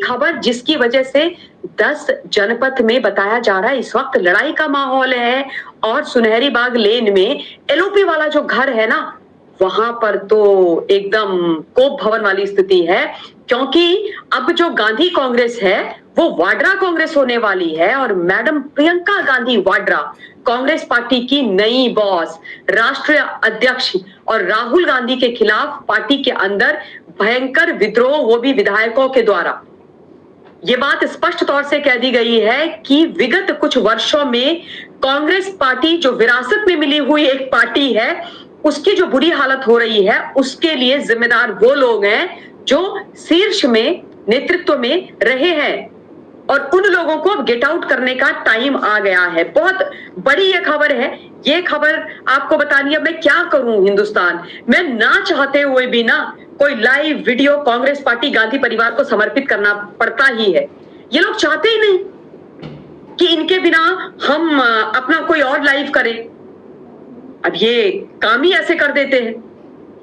खबर जिसकी वजह से 10 जनपद में बताया जा रहा है इस वक्त लड़ाई का माहौल है और सुनहरी बाग लेन में एलओपी वाला जो घर है ना, वहां पर तो एकदम कोप भवन वाली स्थिति है, क्योंकि अब जो गांधी कांग्रेस है वो वाड्रा कांग्रेस होने वाली है और मैडम प्रियंका गांधी वाड्रा कांग्रेस पार्टी की नई बॉस, राष्ट्रीय अध्यक्ष और राहुल गांधी के खिलाफ पार्टी के अंदर भयंकर विद्रोह, वो भी विधायकों के द्वारा। ये बात स्पष्ट तौर से कह दी गई है कि विगत कुछ वर्षों में कांग्रेस पार्टी जो विरासत में मिली हुई एक पार्टी है, उसकी जो बुरी हालत हो रही है उसके लिए जिम्मेदार वो लोग हैं जो शीर्ष में नेतृत्व में रहे हैं और उन लोगों को अब गेट आउट करने का टाइम आ गया है। बहुत बड़ी ये खबर है। ये खबर आपको बतानी है। मैं क्या करूं हिंदुस्तान, मैं ना चाहते हुए भी ना कोई live video Congress party Gandhi परिवार को समर्पित करना पड़ता ही है। ये लोग चाहते ही नहीं कि इनके बिना हम अपना कोई और लाइव करें। अब ये काम ही ऐसे कर देते हैं,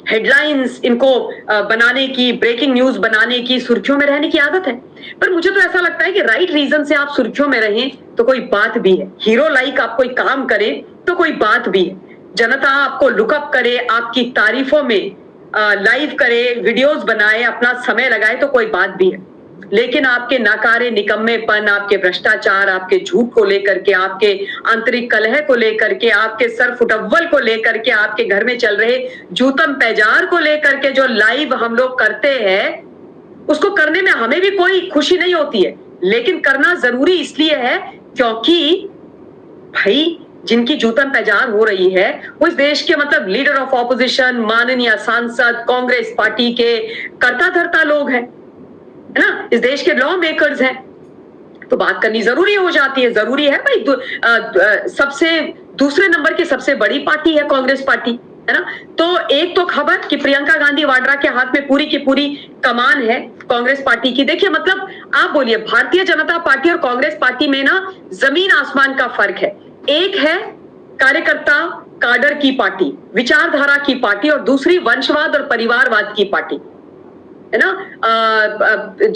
हेडलाइंस इनको बनाने की, ब्रेकिंग न्यूज बनाने की, सुर्खियों में रहने की आदत है। पर मुझे तो ऐसा लगता है कि राइट रीजन से आप सुर्खियों में रहें तो कोई बात भी है, हीरो लाइक आप कोई काम करें तो कोई बात भी है, जनता आपको लुकअप करे, आपकी तारीफों में लाइव करे, वीडियोस बनाए, अपना समय लगाए तो कोई बात भी है। लेकिन आपके नाकारे निकम्मेपन, आपके भ्रष्टाचार, आपके झूठ को लेकर के, आपके आंतरिक कलह को लेकर के, आपके सर फुटअव्वल को लेकर के, आपके घर में चल रहे जूतम पैजार को लेकर के जो लाइव हम लोग करते हैं, उसको करने में हमें भी कोई खुशी नहीं होती है, लेकिन करना जरूरी इसलिए है क्योंकि भाई जिनकी जूतम पैजार हो रही है वो इस देश के मतलब लीडर ऑफ ऑपोजिशन, माननीय सांसद, कांग्रेस पार्टी के कर्ता धर्ता लोग हैं, है ना, इस देश के लॉ मेकर्स हैं। तो बात करनी जरूरी हो जाती है। जरूरी है भाई, सबसे दूसरे नंबर की सबसे बड़ी पार्टी है कांग्रेस पार्टी, है ना। तो एक तो खबर कि प्रियंका गांधी वाड्रा के हाथ में पूरी की पूरी कमान है कांग्रेस पार्टी की। देखिए मतलब आप बोलिए, भारतीय जनता पार्टी और कांग्रेस पार्टी में ना जमीन आसमान का फर्क है। एक है कार्यकर्ता काडर की पार्टी, विचारधारा की पार्टी, और दूसरी वंशवाद और परिवारवाद की पार्टी, है ना।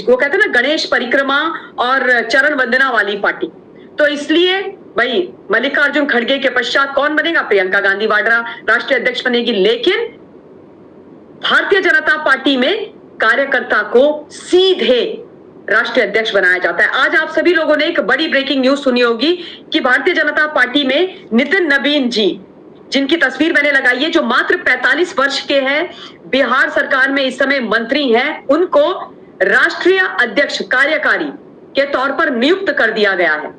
वो कहते हैं ना गणेश परिक्रमा और चरण वंदना वाली पार्टी। तो इसलिए भाई मल्लिकार्जुन खड़गे के पश्चात कौन बनेगा? प्रियंका गांधी वाड्रा राष्ट्रीय अध्यक्ष बनेगी। लेकिन भारतीय जनता पार्टी में कार्यकर्ता को सीधे राष्ट्रीय अध्यक्ष बनाया जाता है। आज आप सभी लोगों ने एक बड़ी ब्रेकिंग न्यूज सुनी होगी कि भारतीय जनता पार्टी में नितिन नवीन जी, जिनकी तस्वीर मैंने लगाई है, जो मात्र 45 वर्ष के हैं, बिहार सरकार में इस समय मंत्री हैं, उनको राष्ट्रीय अध्यक्ष कार्यकारी के तौर पर नियुक्त कर दिया गया है।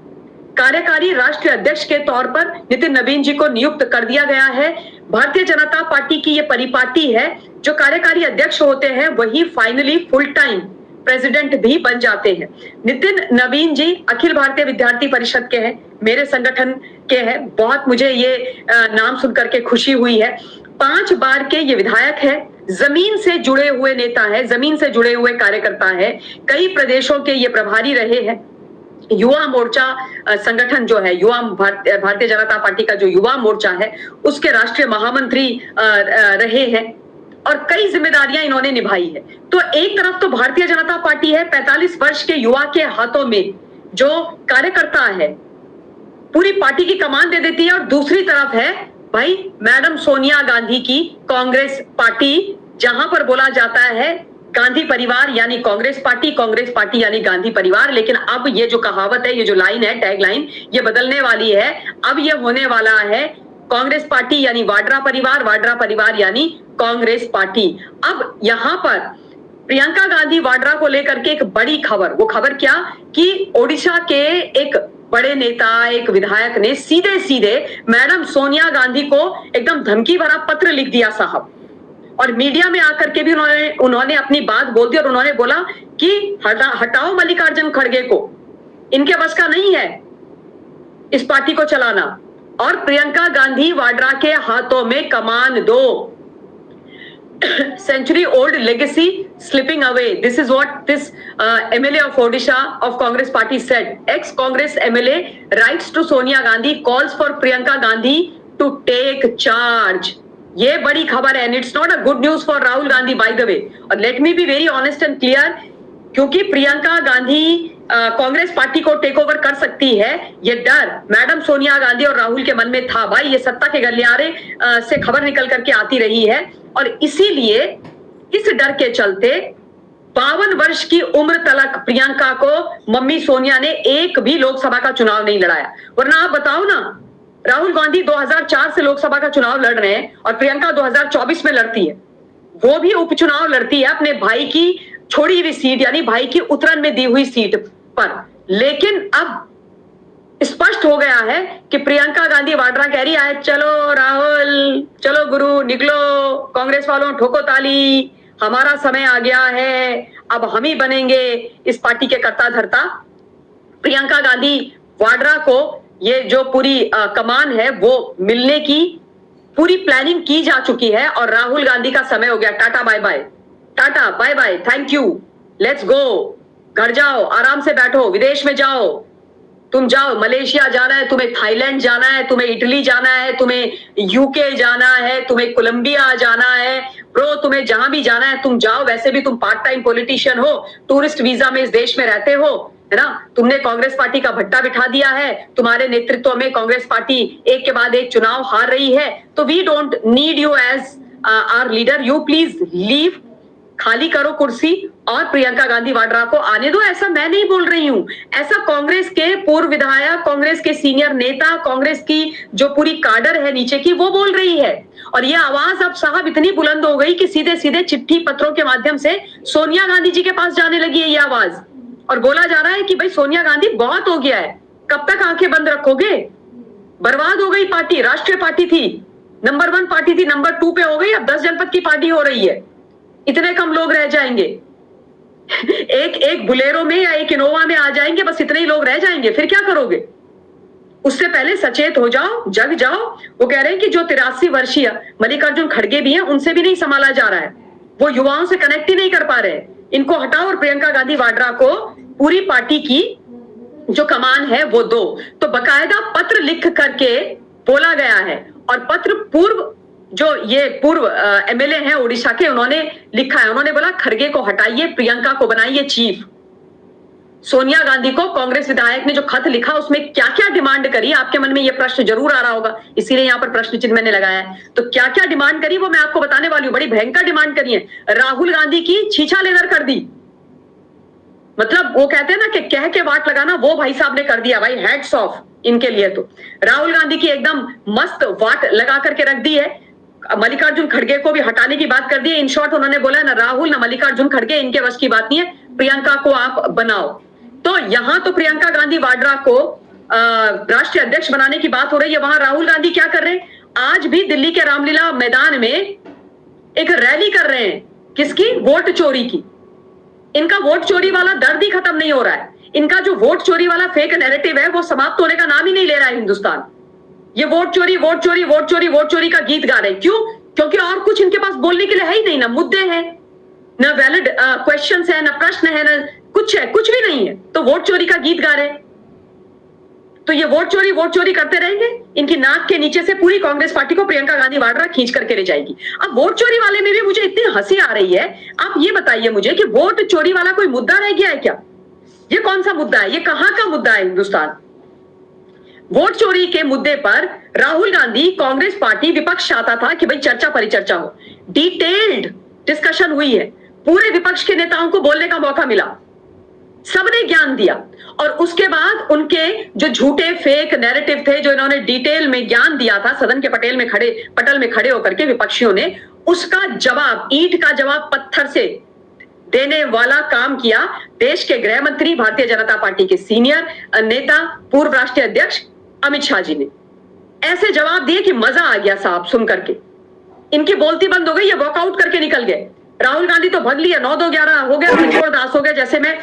कार्यकारी राष्ट्रीय अध्यक्ष के तौर पर नितिन नवीन जी को नियुक्त कर दिया गया है। भारतीय जनता पार्टी की यह परिपाटी है, जो कार्यकारी अध्यक्ष होते हैं वही फाइनली फुल टाइम प्रेसिडेंट भी बन जाते हैं। नितिन नवीन जी अखिल भारतीय विद्यार्थी परिषद के हैं, मेरे संगठन के हैं। बहुत मुझे ये नाम सुनकर के खुशी हुई है। 5 बार के ये विधायक है, जमीन से जुड़े हुए नेता है, जमीन से जुड़े हुए कार्यकर्ता है, कई प्रदेशों के ये प्रभारी रहे हैं। युवा मोर्चा संगठन जो है, युवा भारतीय जनता पार्टी का जो युवा मोर्चा है, उसके राष्ट्रीय महामंत्री रहे हैं और कई जिम्मेदारियां इन्होंने निभाई है। तो एक तरफ तो भारतीय जनता पार्टी है, 45 वर्ष के युवा के हाथों में जो कार्यकर्ता है पूरी पार्टी की कमान दे देती है, और दूसरी तरफ है भाई मैडम सोनिया गांधी की कांग्रेस पार्टी, जहां पर बोला जाता है गांधी परिवार यानी कांग्रेस पार्टी यानी गांधी परिवार। लेकिन अब ये जो कहावत है, ये जो लाइन है, टैग लाइन, ये बदलने वाली है। अब ये होने वाला है कांग्रेस पार्टी यानी वाड्रा परिवार यानी कांग्रेस पार्टी। अब यहां पर प्रियंका गांधी वाड्रा को लेकर के एक बड़ी खबर, वो खबर क्या कि ओडिशा के एक बड़े नेता, एक विधायक ने सीधे सीधे मैडम सोनिया गांधी को एकदम धमकी भरा पत्र लिख दिया साहब, और मीडिया में आकर के भी उन्होंने अपनी बात बोल दी और उन्होंने बोला कि हटाओ मल्लिकार्जुन खड़गे को, इनके बस का नहीं है इस पार्टी को चलाना, और प्रियंका गांधी वाड्रा के हाथों में कमान दो। Century old legacy slipping away. This is what this MLA of Odisha of Congress party said. Ex-Congress MLA writes to Sonia Gandhi, calls for Priyanka Gandhi to take charge. ये बड़ी खबर है, and it's not a good news for Rahul Gandhi by the way. और let me be very honest and clear, क्योंकि Priyanka Gandhi Congress party को take over कर सकती है, ये डर मैडम सोनिया गांधी और राहुल के मन में था। भाई ये सत्ता के गलियारे से खबर निकल करके आती रही है, और इसीलिए इस डर के चलते 52 वर्ष की उम्र तलक प्रियंका को मम्मी सोनिया ने एक भी लोकसभा का चुनाव नहीं लड़ाया। वरना आप बताओ ना, राहुल गांधी 2004 से लोकसभा का चुनाव लड़ रहे हैं और प्रियंका 2024 में लड़ती है। वो भी उपचुनाव लड़ती है अपने भाई की छोड़ी हुई सीट, यानी भाई की उतरन में दी हुई सीट पर। लेकिन अब स्पष्ट हो गया है कि प्रियंका गांधी वाड्रा कह रही है, चलो राहुल, चलो गुरु, निकलो, कांग्रेस वालों ठोको ताली, हमारा समय आ गया है, अब हम ही बनेंगे इस पार्टी के कर्ता धर्ता। प्रियंका गांधी वाड्रा को ये जो पूरी कमान है वो मिलने की पूरी प्लानिंग की जा चुकी है, और राहुल गांधी का समय हो गया। टाटा बाय बाय, टाटा bye bye, thank you, let's go, घर जाओ, आराम से बैठो, विदेश में जाओ, तुम जाओ, मलेशिया जाना है तुम्हें, थाईलैंड जाना है तुम्हें, इटली जाना है तुम्हें, यूके जाना है तुम्हें, कोलंबिया जाना है, ब्रो तुम्हें जहां भी जाना है तुम जाओ। वैसे भी तुम पार्ट टाइम पॉलिटिशियन हो, टूरिस्ट वीजा में इस देश में रहते हो, है ना। तुमने कांग्रेस पार्टी का भट्टा बिठा दिया है, तुम्हारे नेतृत्व में कांग्रेस पार्टी एक के बाद एक चुनाव हार रही है, तो we don't need you as our leader, you please leave, खाली करो कुर्सी और प्रियंका गांधी वाड्रा को आने दो। ऐसा मैं नहीं बोल रही हूं, ऐसा कांग्रेस के पूर्व विधायक, कांग्रेस के सीनियर नेता, कांग्रेस की जो पूरी काडर है नीचे की, वो बोल रही है। और ये आवाज अब साहब इतनी बुलंद हो गई कि सीधे सीधे चिट्ठी पत्रों के माध्यम से सोनिया गांधी जी के पास जाने लगी है ये आवाज, और बोला जा रहा है कि भाई सोनिया गांधी बहुत हो गया है, कब तक आंखें बंद रखोगे, बर्बाद हो गई पार्टी। राष्ट्रीय पार्टी थी, नंबर 1 पार्टी थी, नंबर 2 पे हो गई, अब 10 जनपद की पार्टी हो रही है, इतने कम लोग रह जाएंगे, एक बुलेरो में या एक इनोवा में आ जाएंगे, बस इतने ही लोग रह जाएंगे, फिर क्या करोगे। उससे पहले सचेत हो जाओ, जग जाओ। वो कह रहे हैं कि जो 83 वर्षीय मल्लिकार्जुन खड़गे भी हैं, उनसे भी नहीं संभाला जा रहा है, वो युवाओं से कनेक्ट ही नहीं कर पा रहे, इनको हटाओ और प्रियंका गांधी वाड्रा को पूरी पार्टी की जो कमान है वो दो। तो बकायदा पत्र लिख करके बोला गया है, और पत्र पूर्व एमएलए हैं उड़ीसा के, उन्होंने लिखा है, उन्होंने बोला खड़गे को हटाइए, प्रियंका को बनाइए चीफ। सोनिया गांधी को कांग्रेस विधायक ने जो खत लिखा उसमें क्या क्या डिमांड करी, आपके मन में यह प्रश्न जरूर आ रहा होगा, इसीलिए यहां पर प्रश्न चिन्ह मैंने लगाया है। तो क्या क्या डिमांड करी वो मैं आपको बताने वाली हूं, बड़ी भयंकर डिमांड करी है। राहुल गांधी की छीछा लेदर कर दी, मतलब वो कहते हैं ना कि कह के वाट लगाना, वो भाई साहब ने कर दिया। भाई हैट्स ऑफ इनके लिए। तो राहुल गांधी की एकदम मस्त वाट लगा करके रख दी है। मल्लिकार्जुन खड़गे को भी हटाने की बात कर दी है। इन शॉर्ट उन्होंने बोला ना राहुल ना मल्लिकार्जुन खड़गे, इनके वश की बात नहीं है, प्रियंका को आप बनाओ। तो यहां तो प्रियंका गांधी वाड्रा को राष्ट्रीय अध्यक्ष बनाने की बात हो रही है, वहां राहुल गांधी क्या कर रहे हैं, आज भी दिल्ली के रामलीला मैदान में एक रैली कर रहे हैं, किसकी, वोट चोरी की। इनका वोट चोरी वाला दर्द ही खत्म नहीं हो रहा है, इनका जो वोट चोरी वाला फेक नैरेटिव है वो समाप्त होने का नाम ही नहीं ले रहा है हिंदुस्तान। ये वोट चोरी वोट चोरी वोट चोरी वोट चोरी का गीत गा रहे हैं। क्यों? क्योंकि और कुछ इनके पास बोलने के लिए है ही नहीं, ना मुद्दे हैं, ना वैलिड क्वेश्चंस है, ना प्रश्न है, ना कुछ है, कुछ भी नहीं है, तो वोट चोरी का गीत गा रहे हैं। तो ये वोट चोरी करते रहेंगे, इनकी नाक के नीचे से पूरी कांग्रेस पार्टी को प्रियंका गांधी वाड्रा खींच करके ले जाएगी। अब वोट चोरी वाले में भी मुझे इतनी हंसी आ रही है, आप ये बताइए मुझे कि वोट चोरी वाला कोई मुद्दा रह गया है क्या? ये कौन सा मुद्दा है, ये कहां का मुद्दा है हिंदुस्तान? वोट चोरी के मुद्दे पर राहुल गांधी, कांग्रेस पार्टी, विपक्ष चाहता था कि भाई चर्चा परिचर्चा हो, डिटेल्ड डिस्कशन हुई है, पूरे विपक्ष के नेताओं को बोलने का मौका मिला, सबने ज्ञान दिया, और उसके बाद उनके जो झूठे फेक नैरेटिव थे, जो इन्होंने डिटेल में ज्ञान दिया था सदन के पटल में खड़े होकर के विपक्षियों ने, उसका जवाब, ईंट का जवाब पत्थर से देने वाला काम किया देश के गृह मंत्री, भारतीय जनता पार्टी के सीनियर नेता, पूर्व राष्ट्रीय अध्यक्ष अमित शाह जी ने ऐसे जवाब दिए कि मजा आ गया साहब सुन करके। इनकी बोलती बंद हो गई, ये वॉकआउट करके निकल गए। राहुल गांधी तो भग लिया, 9-2-11 हो गया, छोड़ दास हो गया, जैसे मैं